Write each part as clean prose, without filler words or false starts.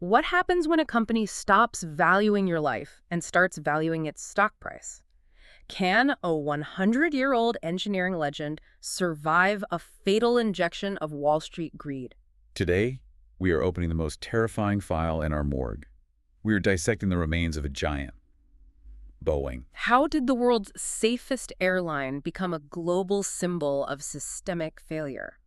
What happens when a company stops valuing your life and starts valuing its stock price? Can a 100-year-old engineering legend survive a fatal injection of Wall Street greed? Today, we are opening the most terrifying file in our morgue. We are dissecting the remains of a giant, Boeing. How did the world's safest airline become a global symbol of systemic failure?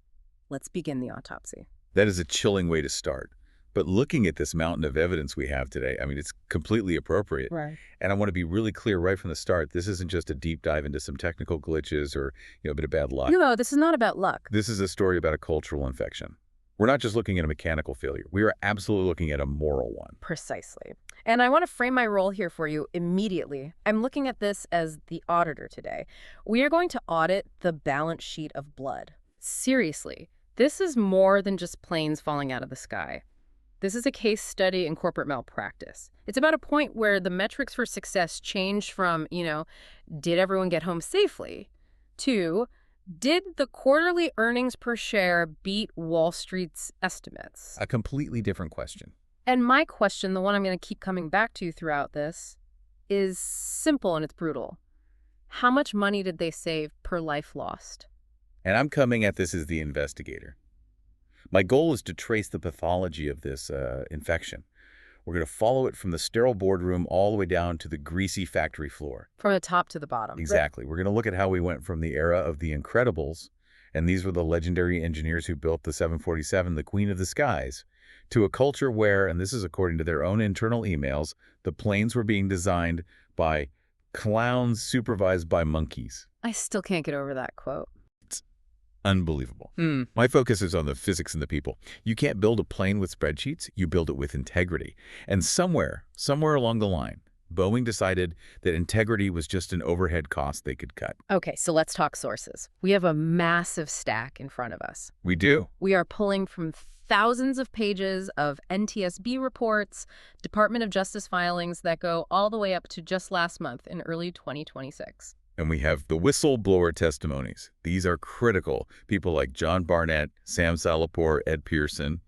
Let's begin the autopsy. That is a chilling way to start. But looking at this mountain of evidence we have today, I mean, it's completely appropriate. Right. And I want to be really clear right from the start. This isn't just a deep dive into some technical glitches or, a bit of bad luck. No, this is not about luck. This is a story about a cultural infection. We're not just looking at a mechanical failure. We are absolutely looking at a moral one. Precisely. And I want to frame my role here for you immediately. I'm looking at this as the auditor today. We are going to audit the balance sheet of blood. Seriously, this is more than just planes falling out of the sky. This is a case study in corporate malpractice. It's about a point where the metrics for success change from, did everyone get home safely, to did the quarterly earnings per share beat Wall Street's estimates? A completely different question. And my question, the one I'm going to keep coming back to throughout this, is simple and it's brutal. How much money did they save per life lost? And I'm coming at this as the investigator. My goal is to trace the pathology of this infection. We're going to follow it from the sterile boardroom all the way down to the greasy factory floor. From the top to the bottom. Exactly. We're going to look at how we went from the era of the Incredibles, and these were the legendary engineers who built the 747, the Queen of the Skies, to a culture where, and this is according to their own internal emails, the planes were being designed by clowns supervised by monkeys. I still can't get over that quote. Unbelievable. My focus is on the physics and the people. You can't build a plane with spreadsheets. You build it with integrity. And somewhere along the line, Boeing decided that integrity was just an overhead cost they could cut. Okay, so let's talk sources. We have a massive stack in front of us. We do. We are pulling from thousands of pages of NTSB reports, Department of Justice filings that go all the way up to just last month in early 2026. And we have the whistleblower testimonies. These are critical. People like John Barnett, Sam Salapore, Ed Pearson.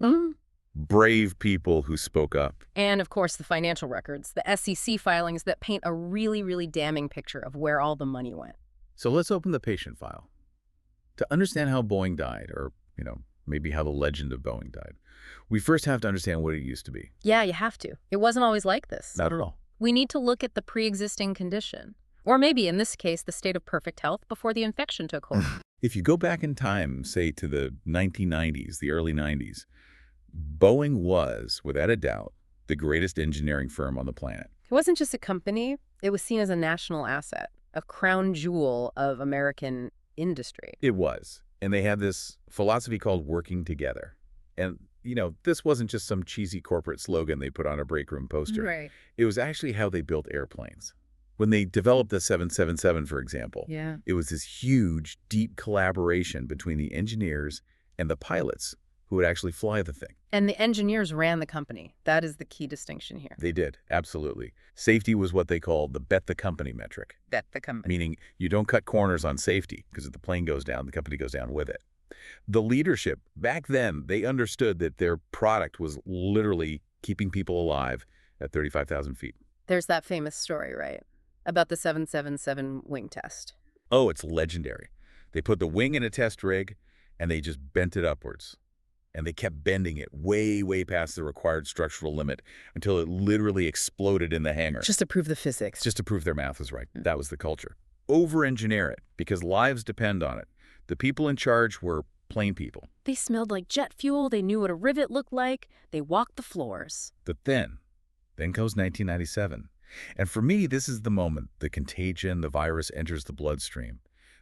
Brave people who spoke up. And, of course, the financial records, the SEC filings that paint a really, really damning picture of where all the money went. So let's open the patient file. To understand how Boeing died, or, maybe how the legend of Boeing died, we first have to understand what it used to be. Yeah, you have to. It wasn't always like this. Not at all. We need to look at the pre-existing condition. Or maybe, in this case, the state of perfect health before the infection took hold. If you go back in time, say to the 1990s, the early 90s, Boeing was, without a doubt, the greatest engineering firm on the planet. It wasn't just a company. It was seen as a national asset, a crown jewel of American industry. It was. And they had this philosophy called working together. And, this wasn't just some cheesy corporate slogan they put on a break room poster. Right. It was actually how they built airplanes. When they developed the 777, for example, it was this huge, deep collaboration between the engineers and the pilots who would actually fly the thing. And the engineers ran the company. That is the key distinction here. They did, absolutely. Safety was what they called the bet the company metric. Bet the company. Meaning you don't cut corners on safety, because if the plane goes down, the company goes down with it. The leadership, back then, they understood that their product was literally keeping people alive at 35,000 feet. There's that famous story, right? About the 777 wing test. Oh, it's legendary. They put the wing in a test rig, and they just bent it upwards. And they kept bending it way, way past the required structural limit until it literally exploded in the hangar. Just to prove the physics. Just to prove their math was right. That was the culture. Over-engineer it, because lives depend on it. The people in charge were plain people. They smelled like jet fuel. They knew what a rivet looked like. They walked the floors. But then goes 1997. And for me, this is the moment the contagion, the virus enters the bloodstream.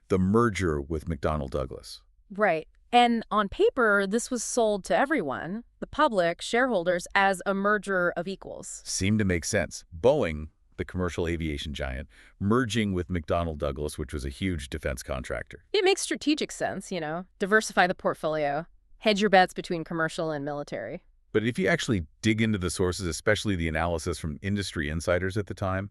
The merger with McDonnell Douglas. Right. And on paper, this was sold to everyone, the public, shareholders, as a merger of equals. Seemed to make sense. Boeing, the commercial aviation giant, merging with McDonnell Douglas, which was a huge defense contractor. It makes strategic sense, diversify the portfolio, hedge your bets between commercial and military. But if you actually dig into the sources, especially the analysis from industry insiders at the time,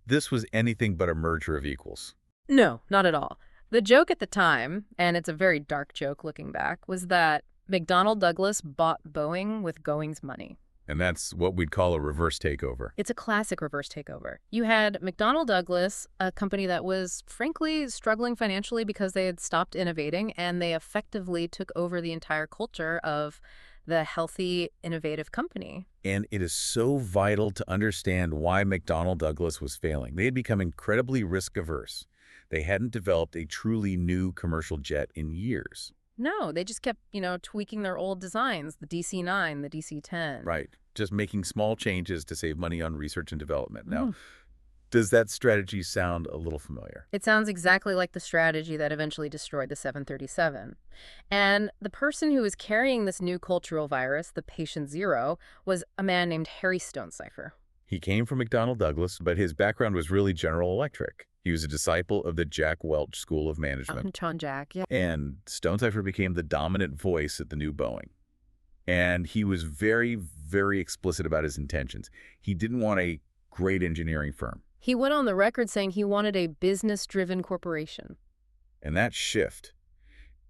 this was anything but a merger of equals. No, not at all. The joke at the time, and it's a very dark joke looking back, was that McDonnell Douglas bought Boeing with Boeing's money. And that's what we'd call a reverse takeover. It's a classic reverse takeover. You had McDonnell Douglas, a company that was, frankly, struggling financially because they had stopped innovating, and they effectively took over the entire culture of the healthy, innovative company. And it is so vital to understand why McDonnell Douglas was failing. They had become incredibly risk-averse. They hadn't developed a truly new commercial jet in years. No, they just kept, tweaking their old designs, the DC-9, the DC-10. Right. Just making small changes to save money on research and development. Now, does that strategy sound a little familiar? It sounds exactly like the strategy that eventually destroyed the 737. And the person who was carrying this new cultural virus, the patient zero, was a man named Harry Stonecipher. He came from McDonnell Douglas, but his background was really General Electric. He was a disciple of the Jack Welch School of Management. John Jack, yeah. And Stonecipher became the dominant voice at the new Boeing. And he was very, very explicit about his intentions. He didn't want a great engineering firm. He went on the record saying he wanted a business-driven corporation. And that shift,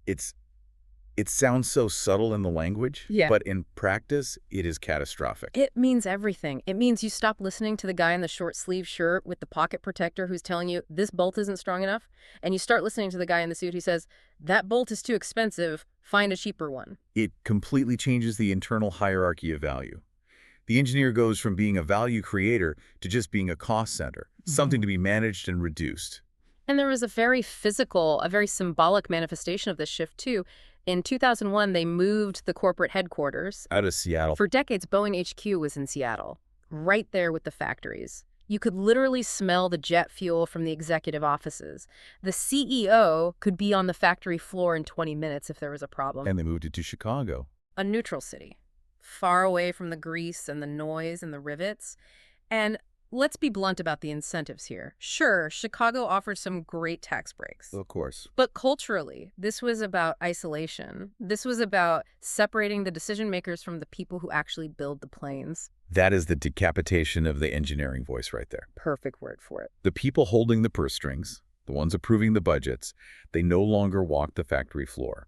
it sounds so subtle in the language, but in practice, it is catastrophic. It means everything. It means you stop listening to the guy in the short-sleeve shirt with the pocket protector who's telling you this bolt isn't strong enough, and you start listening to the guy in the suit who says, that bolt is too expensive, find a cheaper one. It completely changes the internal hierarchy of value. The engineer goes from being a value creator to just being a cost center, something to be managed and reduced. And there was a very physical, a very symbolic manifestation of this shift, too. In 2001, they moved the corporate headquarters out of Seattle. For decades, Boeing HQ was in Seattle, right there with the factories. You could literally smell the jet fuel from the executive offices. The CEO could be on the factory floor in 20 minutes if there was a problem. And they moved it to Chicago. A neutral city, far away from the grease and the noise and the rivets. And let's be blunt about the incentives here. Sure, Chicago offers some great tax breaks. Of course. But culturally, this was about isolation. This was about separating the decision makers from the people who actually build the planes. That is the decapitation of the engineering voice right there. Perfect word for it. The people holding the purse strings, the ones approving the budgets, they no longer walked the factory floor.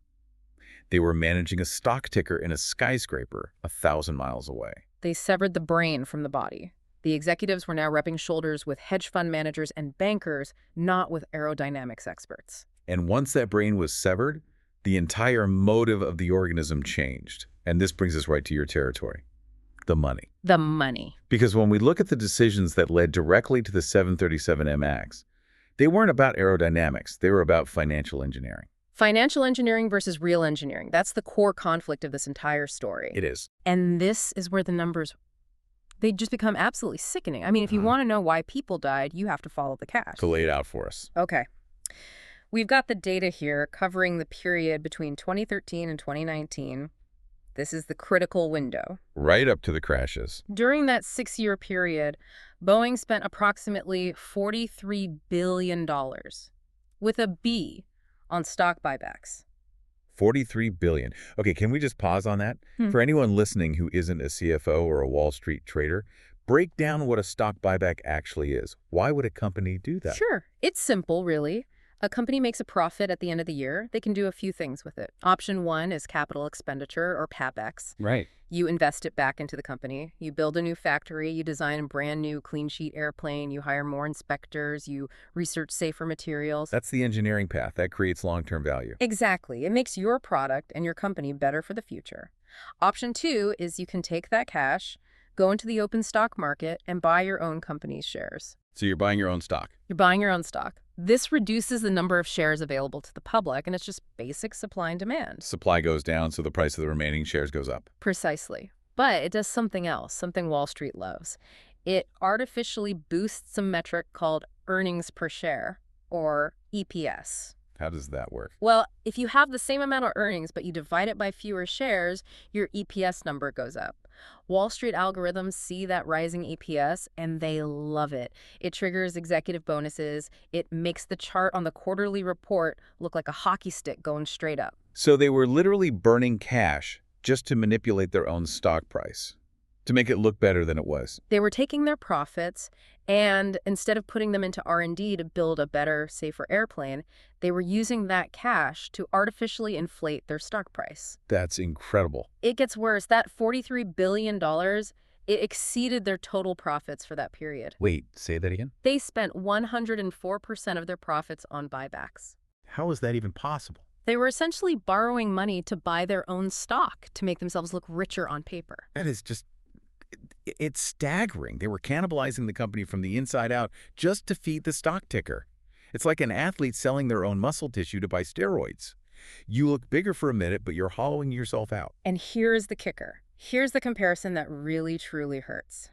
They were managing a stock ticker in a skyscraper 1,000 miles away. They severed the brain from the body. The executives were now rubbing shoulders with hedge fund managers and bankers, not with aerodynamics experts. And once that brain was severed, the entire motive of the organism changed. And this brings us right to your territory. The money. The money. Because when we look at the decisions that led directly to the 737 MAX, they weren't about aerodynamics. They were about financial engineering. Financial engineering versus real engineering. That's the core conflict of this entire story. It is. And this is where the numbers, they just become absolutely sickening. I mean, if you want to know why people died, you have to follow the cash. To lay it out for us. Okay. We've got the data here covering the period between 2013 and 2019. This is the critical window. Right up to the crashes. During that 6-year period, Boeing spent approximately $43 billion, with a B, on stock buybacks. $43 billion. Okay, can we just pause on that? For anyone listening who isn't a CFO or a Wall Street trader, break down what a stock buyback actually is. Why would a company do that? Sure. It's simple, really. A company makes a profit at the end of the year. They can do a few things with it. Option 1 is capital expenditure, or CapEx. Right. You invest it back into the company. You build a new factory. You design a brand new clean sheet airplane. You hire more inspectors. You research safer materials. That's the engineering path. That creates long-term value. Exactly. It makes your product and your company better for the future. Option 2 is you can take that cash, go into the open stock market, and buy your own company's shares. So you're buying your own stock. You're buying your own stock. This reduces the number of shares available to the public, and it's just basic supply and demand. Supply goes down, so the price of the remaining shares goes up. Precisely. But it does something else, something Wall Street loves. It artificially boosts a metric called earnings per share, or EPS. How does that work? Well, if you have the same amount of earnings, but you divide it by fewer shares, your EPS number goes up. Wall Street algorithms see that rising EPS, and they love it. It triggers executive bonuses. It makes the chart on the quarterly report look like a hockey stick going straight up. So they were literally burning cash just to manipulate their own stock price. To make it look better than it was. They were taking their profits, and instead of putting them into R&D to build a better, safer airplane, they were using that cash to artificially inflate their stock price. That's incredible. It gets worse. That $43 billion, it exceeded their total profits for that period. Wait, say that again? They spent 104% of their profits on buybacks. How is that even possible? They were essentially borrowing money to buy their own stock to make themselves look richer on paper. That is just... It's staggering. They were cannibalizing the company from the inside out just to feed the stock ticker. It's like an athlete selling their own muscle tissue to buy steroids. You look bigger for a minute, but you're hollowing yourself out. And here's the kicker. Here's the comparison that really, truly hurts.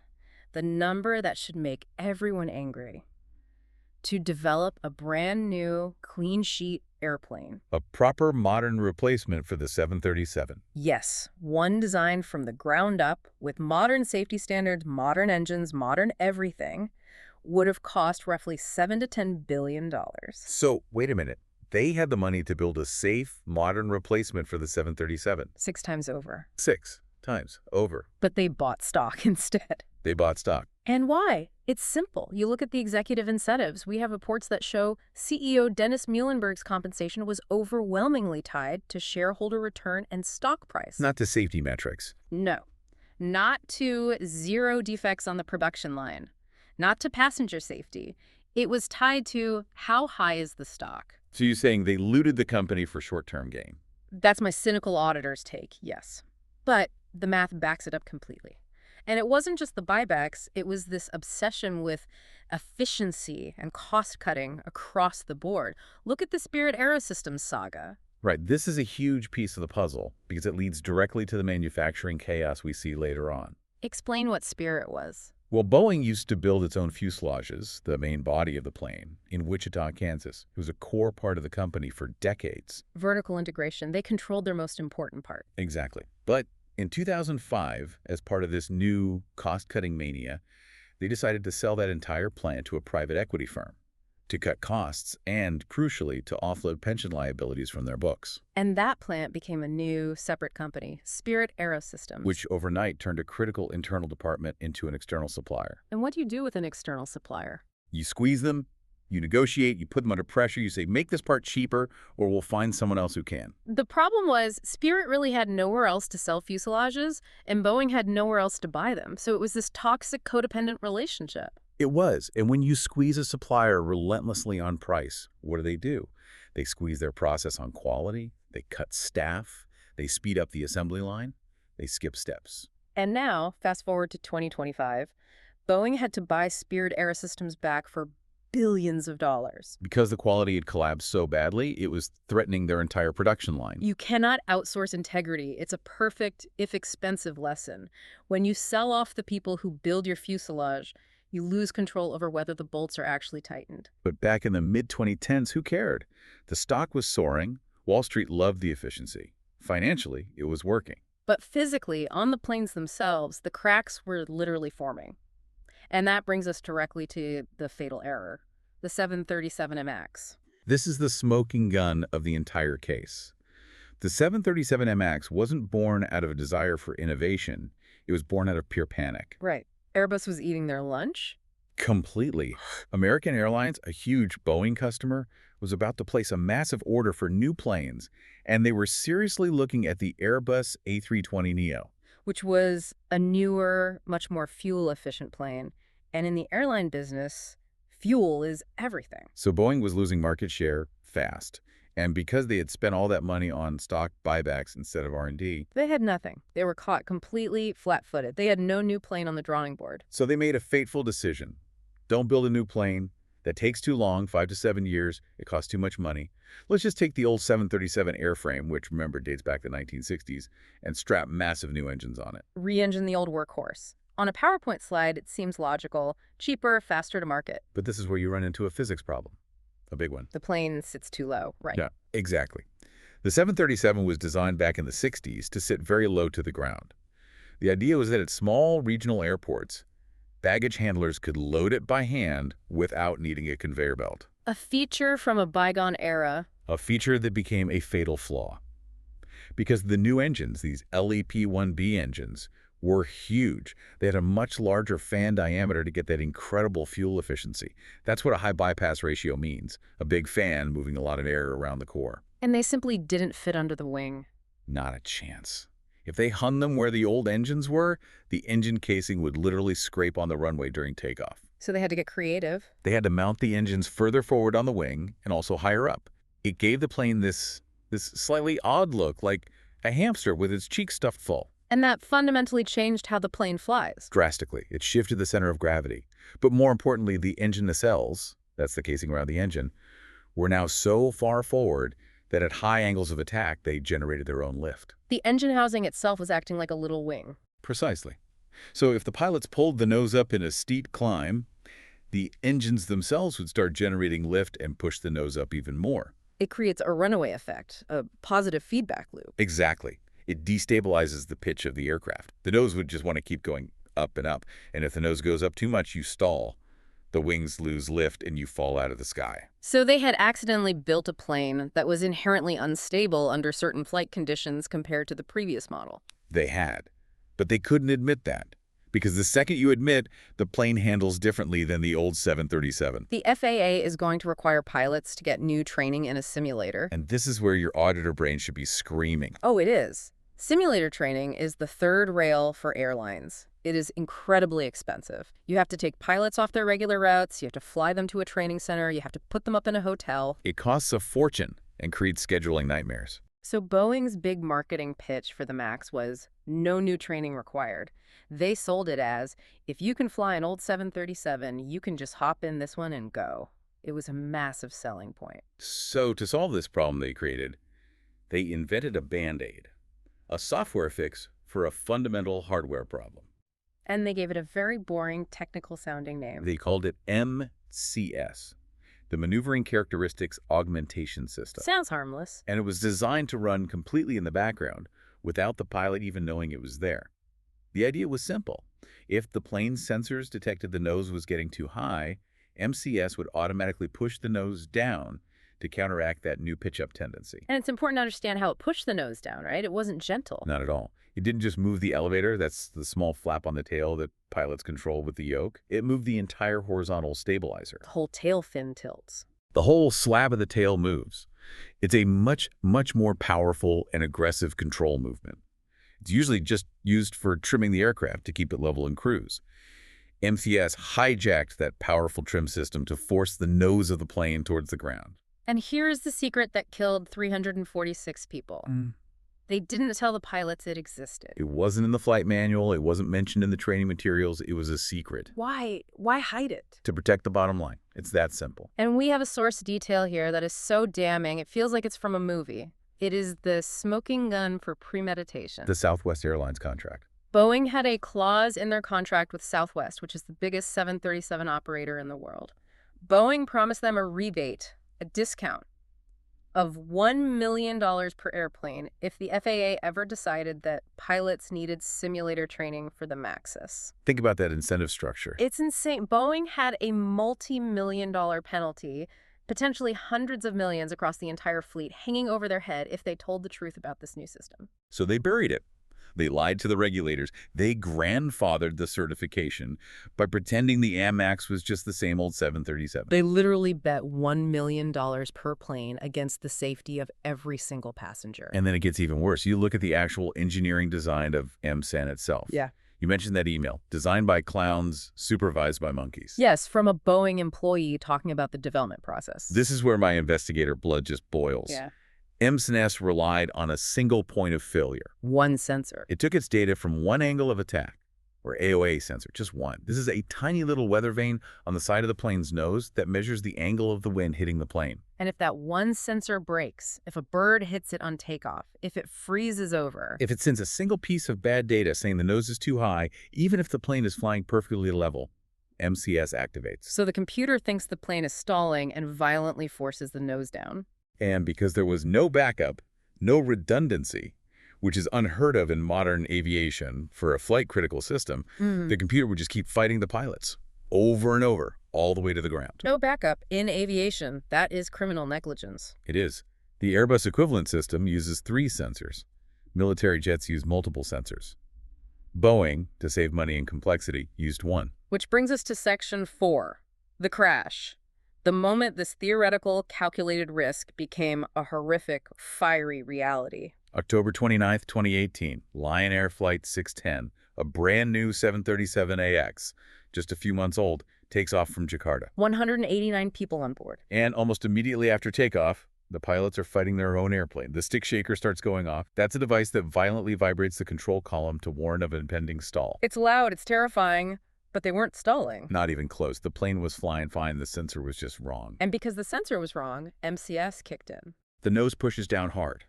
The number that should make everyone angry. To develop a brand new, clean sheet airplane. A proper modern replacement for the 737. Yes, one designed from the ground up with modern safety standards, modern engines, modern everything, would have cost roughly $7 to $10 billion. So, wait a minute. They had the money to build a safe, modern replacement for the 737. 6 times over. 6 times over. But they bought stock instead. They bought stock. And why? It's simple. You look at the executive incentives. We have reports that show CEO Dennis Muhlenberg's compensation was overwhelmingly tied to shareholder return and stock price. Not to safety metrics. No. Not to 0 defects on the production line. Not to passenger safety. It was tied to how high is the stock. So you're saying they looted the company for short-term gain? That's my cynical auditor's take, yes. But the math backs it up completely. And it wasn't just the buybacks, it was this obsession with efficiency and cost-cutting across the board. Look at the Spirit Aerosystems saga. Right, this is a huge piece of the puzzle because it leads directly to the manufacturing chaos we see later on. Explain what Spirit was. Well, Boeing used to build its own fuselages, the main body of the plane, in Wichita, Kansas. It was a core part of the company for decades. Vertical integration. They controlled their most important part. Exactly. But in 2005, as part of this new cost-cutting mania, they decided to sell that entire plant to a private equity firm to cut costs and, crucially, to offload pension liabilities from their books. And that plant became a new, separate company, Spirit Aerosystems. Which overnight turned a critical internal department into an external supplier. And what do you do with an external supplier? You squeeze them, you negotiate, you put them under pressure, you say, make this part cheaper or we'll find someone else who can. The problem was Spirit really had nowhere else to sell fuselages, and Boeing had nowhere else to buy them. So it was this toxic, codependent relationship. It was. And when you squeeze a supplier relentlessly on price, what do? They squeeze their process on quality, they cut staff, they speed up the assembly line, they skip steps. And now, fast forward to 2025, Boeing had to buy Spirit Aerosystems back for billions of dollars. Because the quality had collapsed so badly, it was threatening their entire production line. You cannot outsource integrity. It's a perfect, if expensive, lesson. When you sell off the people who build your fuselage, you lose control over whether the bolts are actually tightened. But back in the mid-2010s, who cared? The stock was soaring. Wall Street loved the efficiency. Financially, it was working. But physically, on the planes themselves, the cracks were literally forming. And that brings us directly to the fatal error, the 737 MAX. This is the smoking gun of the entire case. The 737 MAX wasn't born out of a desire for innovation. It was born out of pure panic. Right. Airbus was eating their lunch? Completely. American Airlines, a huge Boeing customer, was about to place a massive order for new planes, and they were seriously looking at the Airbus A320neo. Which was a newer, much more fuel-efficient plane. And in the airline business, fuel is everything. So Boeing was losing market share fast. And because they had spent all that money on stock buybacks instead of R&D, They had nothing. They were caught completely flat-footed. They had no new plane on the drawing board. so they made a fateful decision. Don't build a new plane. That takes too long, 5 to 7 years. It costs too much money. Let's just take the old 737 airframe, which, remember, dates back to the 1960s, and strap massive new engines on it. Re-engine the old workhorse. On a PowerPoint slide, it seems logical, cheaper, faster to market. But this is where you run into a physics problem. A big one. The plane sits too low, right? Yeah, exactly. The 737 was designed back in the 60s to sit very low to the ground. The idea was that at small regional airports, baggage handlers could load it by hand without needing a conveyor belt. A feature from a bygone era. A feature that became a fatal flaw. Because the new engines, these LEP-1B engines, were huge. They had a much larger fan diameter to get that incredible fuel efficiency. That's what a high bypass ratio means, a big fan moving a lot of air around the core. And they simply didn't fit under the wing. Not a chance. If they hung them where the old engines were, the engine casing would literally scrape on the runway during takeoff. So they had to get creative. They had to mount the engines further forward on the wing and also higher up. It gave the plane this slightly odd look, like a hamster with its cheeks stuffed full. And that fundamentally changed how the plane flies. Drastically, it shifted the center of gravity. But more importantly, the engine nacelles, that's the casing around the engine, were now so far forward that at high angles of attack, they generated their own lift. The engine housing itself was acting like a little wing. Precisely. So if the pilots pulled the nose up in a steep climb, the engines themselves would start generating lift and push the nose up even more. It creates a runaway effect, a positive feedback loop. Exactly. It destabilizes the pitch of the aircraft. The nose would just want to keep going up and up, and if the nose goes up too much, you stall. The wings lose lift and you fall out of the sky. So they had accidentally built a plane that was inherently unstable under certain flight conditions compared to the previous model. They had. But they couldn't admit that, because the second you admit, the plane handles differently than the old 737. The FAA is going to require pilots to get new training in a simulator. And this is where your auditor brain should be screaming. Oh, it is. Simulator training is the third rail for airlines. It is incredibly expensive. You have to take pilots off their regular routes, you have to fly them to a training center, you have to put them up in a hotel. It costs a fortune and creates scheduling nightmares. So Boeing's big marketing pitch for the MAX was no new training required. They sold it as, if you can fly an old 737, you can just hop in this one and go. It was a massive selling point. So to solve this problem they created, they invented a Band-Aid, a software fix for a fundamental hardware problem. And they gave it a very boring, technical-sounding name. They called it MCS, the Maneuvering Characteristics Augmentation System. Sounds harmless. And it was designed to run completely in the background without the pilot even knowing it was there. The idea was simple. If the plane's sensors detected the nose was getting too high, MCS would automatically push the nose down to counteract that new pitch-up tendency. And it's important to understand how it pushed the nose down, right? It wasn't gentle. Not at all. It didn't just move the elevator, that's the small flap on the tail that pilots control with the yoke. It moved the entire horizontal stabilizer. The whole tail fin tilts. The whole slab of the tail moves. It's a much, much more powerful and aggressive control movement. It's usually just used for trimming the aircraft to keep it level in cruise. MCS hijacked that powerful trim system to force the nose of the plane towards the ground. And here's the secret that killed 346 people. They didn't tell the pilots it existed. It wasn't in the flight manual. It wasn't mentioned in the training materials. It was a secret. Why? Why hide it? To protect the bottom line. It's that simple. And we have a source detail here that is so damning, it feels like it's from a movie. It is the smoking gun for premeditation. The Southwest Airlines contract. Boeing had a clause in their contract with Southwest, which is the biggest 737 operator in the world. Boeing promised them a rebate, a discount, of $1 million per airplane if the FAA ever decided that pilots needed simulator training for the MAXes. Think about that incentive structure. It's insane. Boeing had a multi-million-dollar penalty, potentially hundreds of millions across the entire fleet, hanging over their head if they told the truth about this new system. So they buried it. They lied to the regulators. They grandfathered the certification by pretending the MAX was just the same old 737. They literally bet $1 million per plane against the safety of every single passenger. And then it gets even worse. You look at the actual engineering design of MSAN itself. Yeah. You mentioned that email, designed by clowns, supervised by monkeys. Yes, from a Boeing employee talking about the development process. This is where my investigator blood just boils. Yeah. MSAN relied on a single point of failure. One sensor. It took its data from one angle of attack, or AOA sensor, just one. This is a tiny little weather vane on the side of the plane's nose that measures the angle of the wind hitting the plane. And if that one sensor breaks, if a bird hits it on takeoff, if it freezes over... If it sends a single piece of bad data saying the nose is too high, even if the plane is flying perfectly level, MCS activates. So the computer thinks the plane is stalling and violently forces the nose down. And because there was no backup, no redundancy, which is unheard of in modern aviation for a flight-critical system, the computer would just keep fighting the pilots over and over, all the way to the ground. No backup in aviation. That is criminal negligence. It is. The Airbus equivalent system uses 3 sensors. Military jets use multiple sensors. Boeing, to save money and complexity, used one. Which brings us to Section 4, the crash. The moment this theoretical, calculated risk became a horrific, fiery reality. October 29th, 2018, Lion Air Flight 610, a brand new 737AX, just a few months old, takes off from Jakarta. 189 people on board. And almost immediately after takeoff, the pilots are fighting their own airplane. The stick shaker starts going off. That's a device that violently vibrates the control column to warn of an impending stall. It's loud, it's terrifying, but they weren't stalling. Not even close. The plane was flying fine. The sensor was just wrong. And because the sensor was wrong, MCAS kicked in. The nose pushes down hard.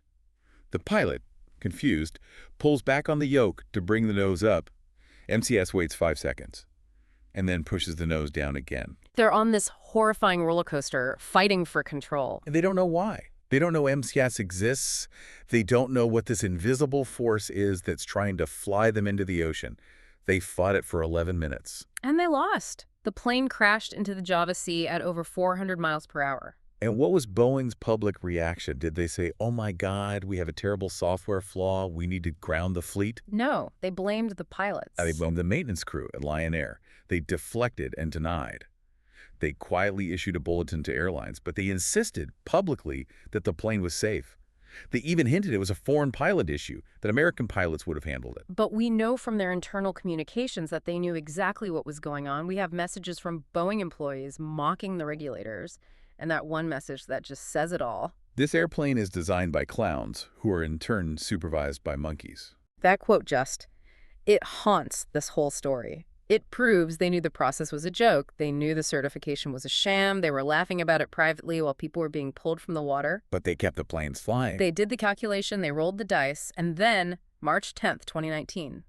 The pilot, confused, pulls back on the yoke to bring the nose up. MCAS waits 5 seconds and then pushes the nose down again. They're on this horrifying roller coaster, fighting for control. And they don't know why. They don't know MCAS exists. They don't know what this invisible force is that's trying to fly them into the ocean. They fought it for 11 minutes. And they lost. The plane crashed into the Java Sea at over 400 miles per hour. And what was Boeing's public reaction? Did they say, oh my God, we have a terrible software flaw, we need to ground the fleet? No, they blamed the pilots. They blamed the maintenance crew at Lion Air. They deflected and denied. They quietly issued a bulletin to airlines, but they insisted publicly that the plane was safe. They even hinted it was a foreign pilot issue, that American pilots would have handled it. But we know from their internal communications that they knew exactly what was going on. We have messages from Boeing employees mocking the regulators, and that one message that just says it all. This airplane is designed by clowns, who are in turn supervised by monkeys. That quote it haunts this whole story. It proves they knew the process was a joke. They knew the certification was a sham. They were laughing about it privately while people were being pulled from the water. But they kept the planes flying. They did the calculation, they rolled the dice, and then, March 10th, 2019,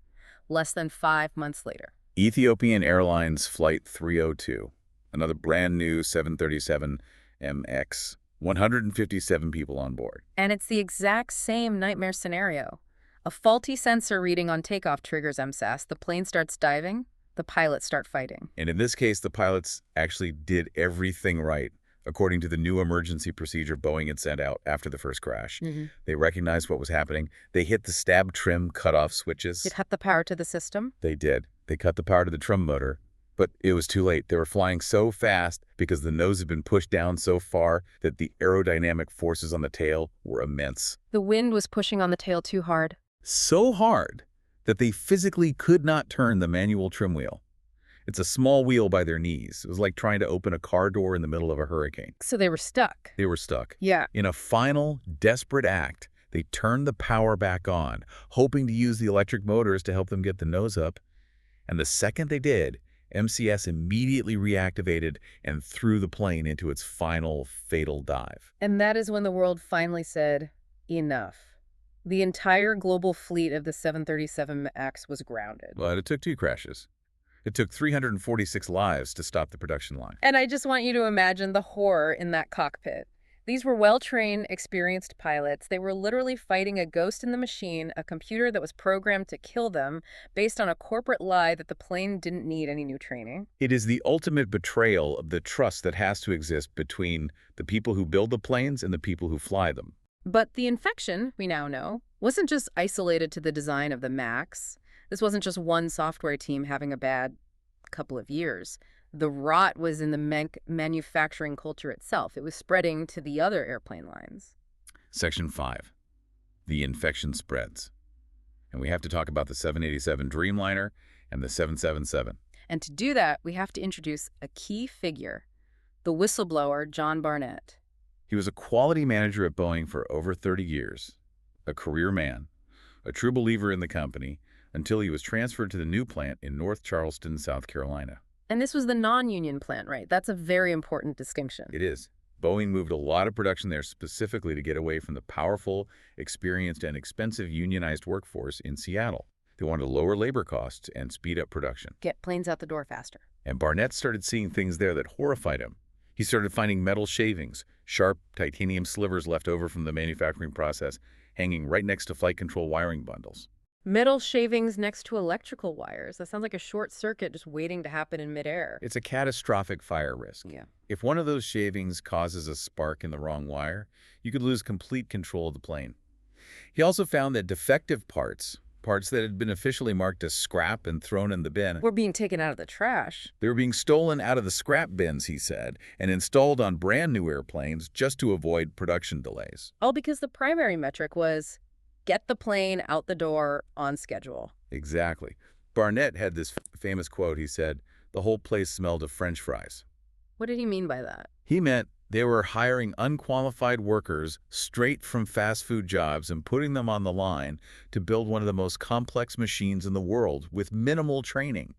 less than 5 months later. Ethiopian Airlines Flight 302, another brand new 737 MX, 157 people on board. And it's the exact same nightmare scenario. A faulty sensor reading on takeoff triggers MCAS. The plane starts diving. The pilots start fighting. And in this case, the pilots actually did everything right, according to the new emergency procedure Boeing had sent out after the first crash. They recognized what was happening. They hit the stab trim cutoff switches. It cut the power to the system? They did. They cut the power to the trim motor. But it was too late. They were flying so fast because the nose had been pushed down so far that the aerodynamic forces on the tail were immense. The wind was pushing on the tail too hard. So hard that they physically could not turn the manual trim wheel. It's a small wheel by their knees. It was like trying to open a car door in the middle of a hurricane. So they were stuck. They were stuck. Yeah. In a final, desperate act, they turned the power back on, hoping to use the electric motors to help them get the nose up. And the second they did, MCAS immediately reactivated and threw the plane into its final fatal dive. And that is when the world finally said, enough. The entire global fleet of the 737 MAX was grounded. But it took 2 crashes. It took 346 lives to stop the production line. And I just want you to imagine the horror in that cockpit. These were well-trained, experienced pilots. They were literally fighting a ghost in the machine, a computer that was programmed to kill them based on a corporate lie that the plane didn't need any new training. It is the ultimate betrayal of the trust that has to exist between the people who build the planes and the people who fly them. But the infection, we now know, wasn't just isolated to the design of the MAX. This wasn't just one software team having a bad couple of years. The rot was in the manufacturing culture itself. It was spreading to the other airplane lines. Section 5. The infection spreads. And we have to talk about the 787 Dreamliner and the 777. And to do that, we have to introduce a key figure, the whistleblower John Barnett. He was a quality manager at Boeing for over 30 years, a career man, a true believer in the company, until he was transferred to the new plant in North Charleston, South Carolina. And this was the non-union plant, right? That's a very important distinction. It is. Boeing moved a lot of production there specifically to get away from the powerful, experienced, and expensive unionized workforce in Seattle. They wanted to lower labor costs and speed up production. Get planes out the door faster. And Barnett started seeing things there that horrified him. He started finding metal shavings, sharp titanium slivers left over from the manufacturing process, hanging right next to flight control wiring bundles. Metal shavings next to electrical wires. That sounds like a short circuit just waiting to happen in midair. It's a catastrophic fire risk. Yeah. If one of those shavings causes a spark in the wrong wire, you could lose complete control of the plane. He also found that defective parts, Parts that had been officially marked as scrap and thrown in the bin. We're being taken out of the trash. They were being stolen out of the scrap bins, he said, and installed on brand new airplanes just to avoid production delays. All because the primary metric was get the plane out the door on schedule. Exactly. Barnett had this famous quote. He said, "The whole place smelled of French fries." What did he mean by that? He meant they were hiring unqualified workers straight from fast food jobs and putting them on the line to build one of the most complex machines in the world with minimal training.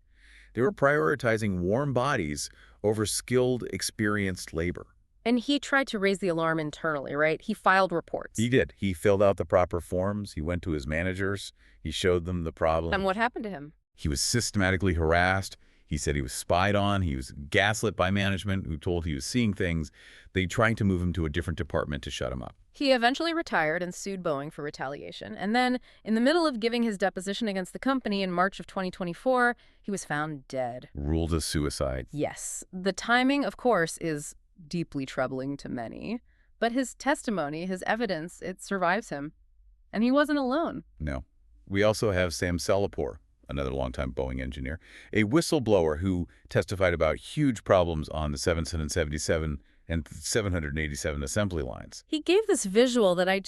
They were prioritizing warm bodies over skilled, experienced labor. And he tried to raise the alarm internally, right? He filed reports. He did. He filled out the proper forms. He went to his managers. He showed them the problem. And what happened to him? He was systematically harassed. He said he was spied on. He was gaslit by management who told he was seeing things. They tried to move him to a different department to shut him up. He eventually retired and sued Boeing for retaliation. And then, in the middle of giving his deposition against the company in March of 2024, he was found dead. Ruled as suicide. Yes. The timing, of course, is deeply troubling to many. But his testimony, his evidence, it survives him. And he wasn't alone. No. We also have Sam Salapur, another longtime Boeing engineer, a whistleblower who testified about huge problems on the 777 and 787 assembly lines. He gave this visual that I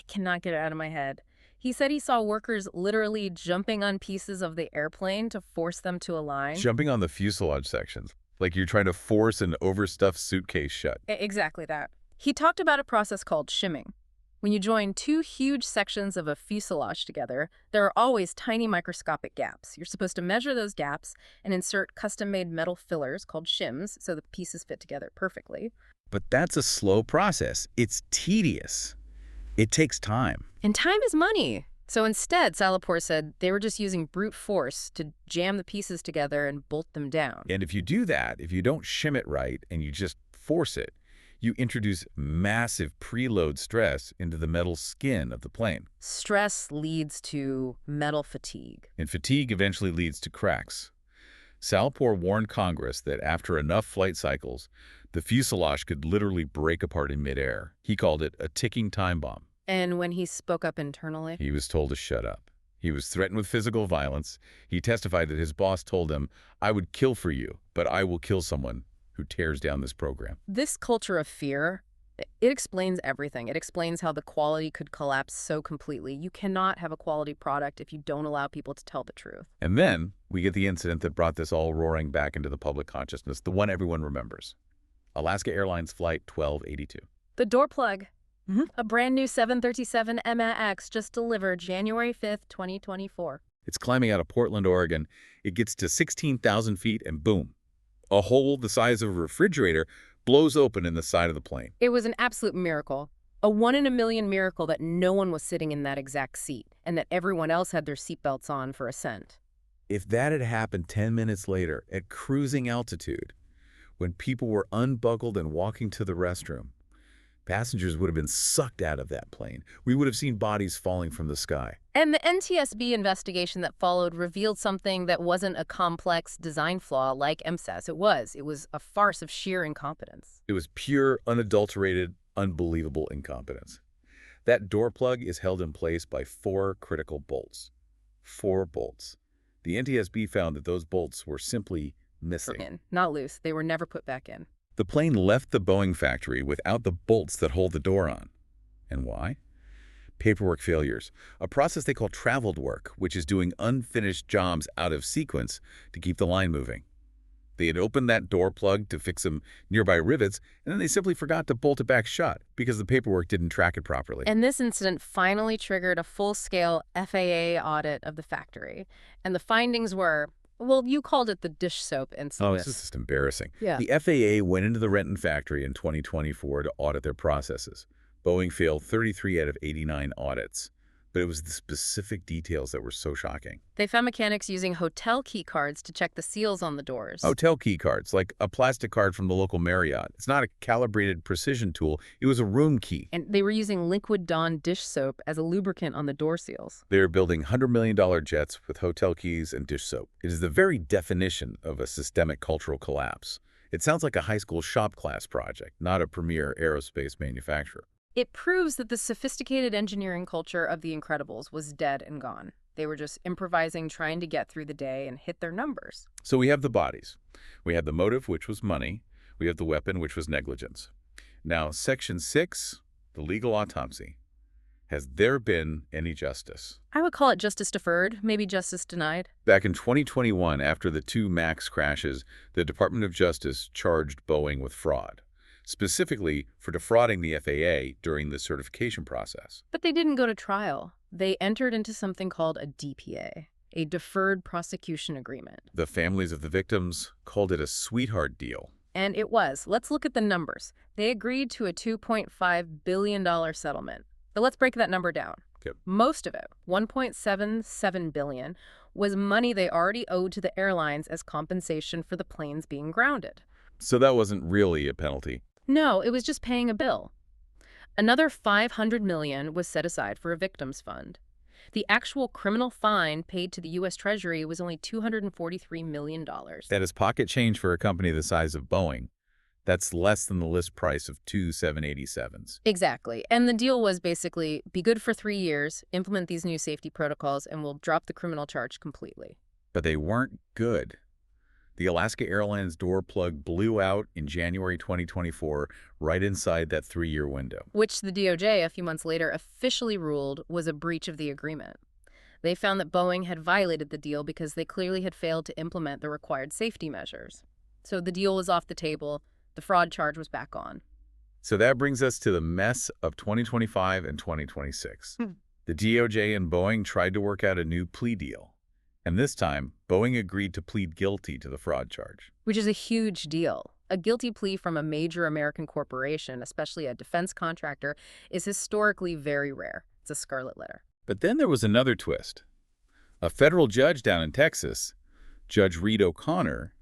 cannot get it out of my head. He said he saw workers literally jumping on pieces of the airplane to force them to align. Jumping on the fuselage sections, like you're trying to force an overstuffed suitcase shut. Exactly that. He talked about a process called shimming. When you join two huge sections of a fuselage together, there are always tiny microscopic gaps. You're supposed to measure those gaps and insert custom-made metal fillers called shims so the pieces fit together perfectly. But that's a slow process. It's tedious. It takes time. And time is money. So instead, Salapur said they were just using brute force to jam the pieces together and bolt them down. And if you do that, if you don't shim it right and you just force it, you introduce massive preload stress into the metal skin of the plane. Stress leads to metal fatigue. And fatigue eventually leads to cracks. Salapur warned Congress that after enough flight cycles, the fuselage could literally break apart in midair. He called it a ticking time bomb. And when he spoke up internally? He was told to shut up. He was threatened with physical violence. He testified that his boss told him, "I would kill for you, but I will kill someone who tears down this program." This culture of fear, it explains everything. It explains how the quality could collapse so completely. You cannot have a quality product if you don't allow people to tell the truth. And then we get the incident that brought this all roaring back into the public consciousness, the one everyone remembers. Alaska Airlines Flight 1282. The door plug. A brand new 737 MAX just delivered January 5th, 2024. It's climbing out of Portland, Oregon. It gets to 16,000 feet and boom. A hole the size of a refrigerator blows open in the side of the plane. It was an absolute miracle. A 1 in a million miracle that no one was sitting in that exact seat and that everyone else had their seatbelts on for ascent. If that had happened 10 minutes later at cruising altitude, when people were unbuckled and walking to the restroom, passengers would have been sucked out of that plane. We would have seen bodies falling from the sky. And the NTSB investigation that followed revealed something that wasn't a complex design flaw like MCAS. It was a farce of sheer incompetence. It was pure, unadulterated, unbelievable incompetence. That door plug is held in place by 4 critical bolts. 4 bolts. The NTSB found that those bolts were simply missing. Not loose. They were never put back in. The plane left the Boeing factory without the bolts that hold the door on. And why? Paperwork failures, a process they call traveled work, which is doing unfinished jobs out of sequence to keep the line moving. They had opened that door plug to fix some nearby rivets, and then they simply forgot to bolt it back shut because the paperwork didn't track it properly. And this incident finally triggered a full-scale FAA audit of the factory. And the findings were, well, you called it the dish soap incident. Oh, this is just embarrassing. Yeah. The FAA went into the Renton factory in 2024 to audit their processes. Boeing failed 33 out of 89 audits, but it was the specific details that were so shocking. They found mechanics using hotel key cards to check the seals on the doors. Hotel key cards, like a plastic card from the local Marriott. It's not a calibrated precision tool. It was a room key. And they were using liquid Dawn dish soap as a lubricant on the door seals. They are building $100 million jets with hotel keys and dish soap. It is the very definition of a systemic cultural collapse. It sounds like a high school shop class project, not a premier aerospace manufacturer. It proves that the sophisticated engineering culture of The Incredibles was dead and gone. They were just improvising, trying to get through the day and hit their numbers. So we have the bodies. We have the motive, which was money. We have the weapon, which was negligence. Now, Section 6, the legal autopsy. Has there been any justice? I would call it justice deferred, maybe justice denied. Back in 2021, after the two MAX crashes, the Department of Justice charged Boeing with fraud, specifically for defrauding the FAA during the certification process. But they didn't go to trial. They entered into something called a DPA, a deferred prosecution agreement. The families of the victims called it a sweetheart deal. And it was. Let's look at the numbers. They agreed to a $2.5 billion settlement. But let's break that number down. Yep. Most of it, $1.77 billion, was money they already owed to the airlines as compensation for the planes being grounded. So that wasn't really a penalty. No, it was just paying a bill. Another $500 million was set aside for a victims fund. The actual criminal fine paid to the U.S. Treasury was only $243 million. That is pocket change for a company the size of Boeing. That's less than the list price of two 787s. Exactly. And the deal was basically be good for 3 years, implement these new safety protocols, and we'll drop the criminal charge completely. But they weren't good. The Alaska Airlines door plug blew out in January 2024, right inside that 3-year window. Which the DOJ, a few months later, officially ruled was a breach of the agreement. They found that Boeing had violated the deal because they clearly had failed to implement the required safety measures. So the deal was off the table. The fraud charge was back on. So that brings us to the mess of 2025 and 2026. The DOJ and Boeing tried to work out a new plea deal. And this time, Boeing agreed to plead guilty to the fraud charge. Which is a huge deal. A guilty plea from a major American corporation, especially a defense contractor, is historically very rare. It's a scarlet letter. But then there was another twist. A federal judge down in Texas, Judge Reed O'Connor,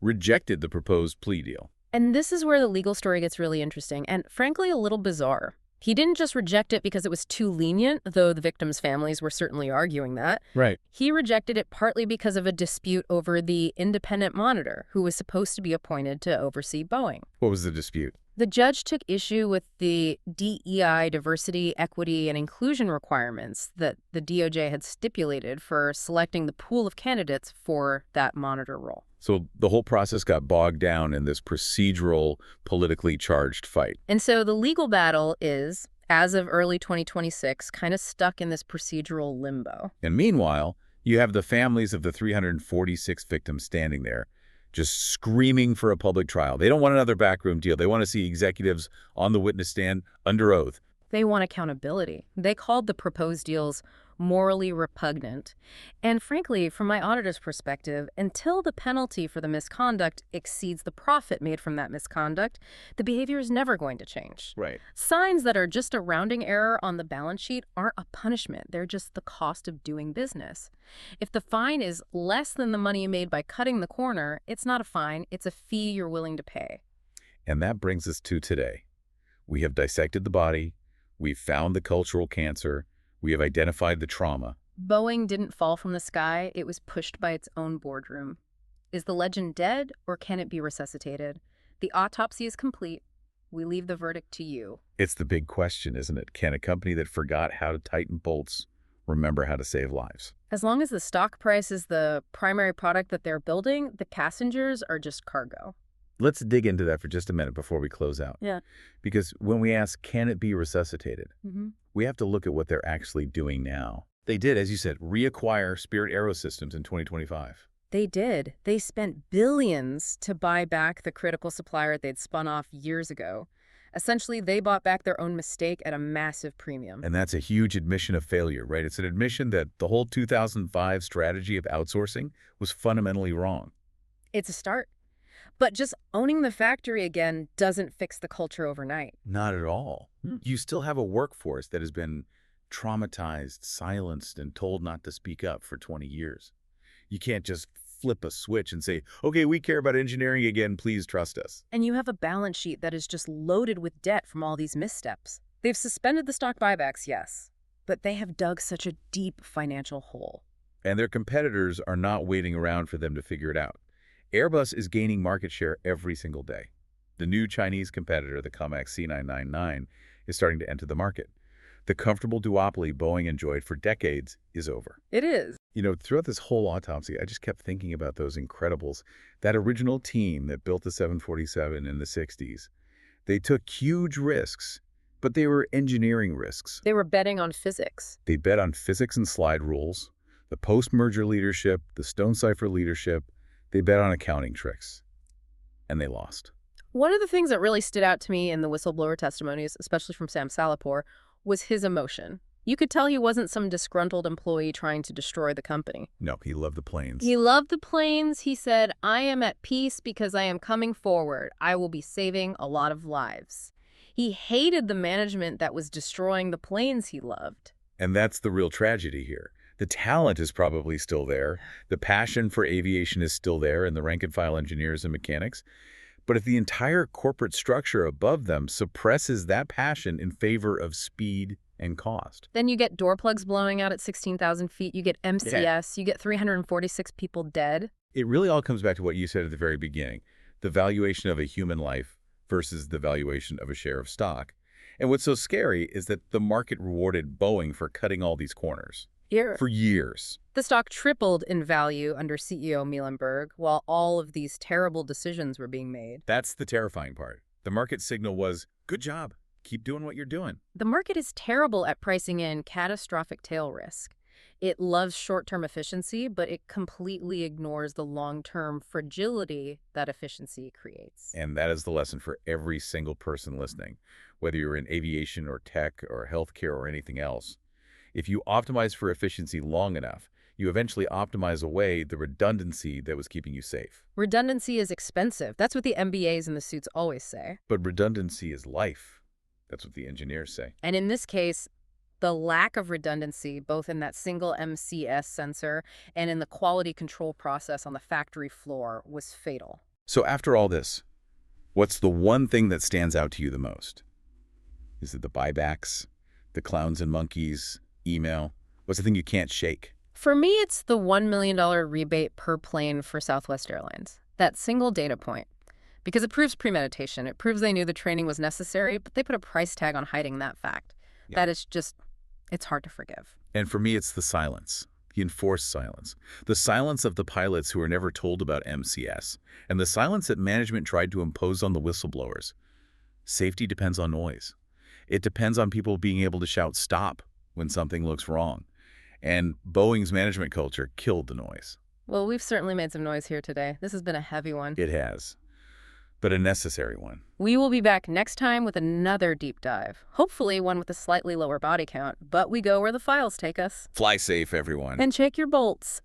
rejected the proposed plea deal. And this is where the legal story gets really interesting and, frankly, a little bizarre. He didn't just reject it because it was too lenient, though the victims' families were certainly arguing that. Right. He rejected it partly because of a dispute over the independent monitor who was supposed to be appointed to oversee Boeing. What was the dispute? The judge took issue with the DEI, diversity, equity, and inclusion requirements that the DOJ had stipulated for selecting the pool of candidates for that monitor role. So the whole process got bogged down in this procedural, politically charged fight. And so the legal battle is, as of early 2026, kind of stuck in this procedural limbo. And meanwhile, you have the families of the 346 victims standing there, just screaming for a public trial. They don't want another backroom deal. They want to see executives on the witness stand under oath. They want accountability. They called the proposed deals morally repugnant. And frankly, from my auditor's perspective, until the penalty for the misconduct exceeds the profit made from that misconduct, the behavior is never going to change. Right. Signs that are just a rounding error on the balance sheet aren't a punishment. They're just the cost of doing business. If the fine is less than the money you made by cutting the corner, it's not a fine. It's a fee you're willing to pay. And that brings us to today. We have dissected the body. We've found the cultural cancer. We have identified the trauma. Boeing didn't fall from the sky. It was pushed by its own boardroom. Is the legend dead, or can it be resuscitated? The autopsy is complete. We leave the verdict to you. It's the big question, isn't it? Can a company that forgot how to tighten bolts remember how to save lives? As long as the stock price is the primary product that they're building, the passengers are just cargo. Let's dig into that for just a minute before we close out. Yeah. Because when we ask, can it be resuscitated? We have to look at what they're actually doing now. They did, as you said, reacquire Spirit Aerosystems in 2025. They did. They spent billions to buy back the critical supplier they'd spun off years ago. Essentially, they bought back their own mistake at a massive premium. And that's a huge admission of failure, right? It's an admission that the whole 2005 strategy of outsourcing was fundamentally wrong. It's a start. But just owning the factory again doesn't fix the culture overnight. Not at all. You still have a workforce that has been traumatized, silenced, and told not to speak up for 20 years. You can't just flip a switch and say, okay, we care about engineering again, please trust us. And you have a balance sheet that is just loaded with debt from all these missteps. They've suspended the stock buybacks, yes, but they have dug such a deep financial hole. And their competitors are not waiting around for them to figure it out. Airbus is gaining market share every single day. The new Chinese competitor, the COMAC C999, is starting to enter the market. The comfortable duopoly Boeing enjoyed for decades is over. It is. Throughout this whole autopsy, I just kept thinking about those Incredibles, that original team that built the 747 in the 60s. They took huge risks, but they were engineering risks. They were betting on physics. They bet on physics and slide rules, the post-merger leadership, the Stone-Cipher leadership. They bet on accounting tricks. And they lost. One of the things that really stood out to me in the whistleblower testimonies, especially from Sam Salapur, was his emotion. You could tell he wasn't some disgruntled employee trying to destroy the company. No, he loved the planes. He loved the planes. He said, "I am at peace because I am coming forward. I will be saving a lot of lives." He hated the management that was destroying the planes he loved. And that's the real tragedy here. The talent is probably still there. The passion for aviation is still there in the rank-and-file engineers and mechanics. But if the entire corporate structure above them suppresses that passion in favor of speed and cost. Then you get door plugs blowing out at 16,000 feet. You get MCS. You get 346 people dead. It really all comes back to what you said at the very beginning, the valuation of a human life versus the valuation of a share of stock. And what's so scary is that the market rewarded Boeing for cutting all these corners. For years. The stock tripled in value under CEO Muhlenberg while all of these terrible decisions were being made. That's the terrifying part. The market signal was, good job. Keep doing what you're doing. The market is terrible at pricing in catastrophic tail risk. It loves short-term efficiency, but it completely ignores the long-term fragility that efficiency creates. And that is the lesson for every single person listening, whether you're in aviation or tech or healthcare or anything else. If you optimize for efficiency long enough, you eventually optimize away the redundancy that was keeping you safe. Redundancy is expensive. That's what the MBAs in the suits always say. But redundancy is life. That's what the engineers say. And in this case, the lack of redundancy, both in that single MCS sensor and in the quality control process on the factory floor, was fatal. So after all this, what's the one thing that stands out to you the most? Is it the buybacks, the clowns and monkeys, email? What's the thing you can't shake? For me, it's the $1 million rebate per plane for Southwest Airlines. That single data point. Because it proves premeditation. It proves they knew the training was necessary, but they put a price tag on hiding that fact. Yeah. That is just, it's hard to forgive. And for me, it's the silence, the enforced silence. The silence of the pilots who were never told about MCS, and the silence that management tried to impose on the whistleblowers. Safety depends on noise. It depends on people being able to shout stop when something looks wrong. And Boeing's management culture killed the noise. Well, we've certainly made some noise here today. This has been a heavy one. It has, but a necessary one. We will be back next time with another deep dive. Hopefully one with a slightly lower body count, but we go where the files take us. Fly safe, everyone. And check your bolts.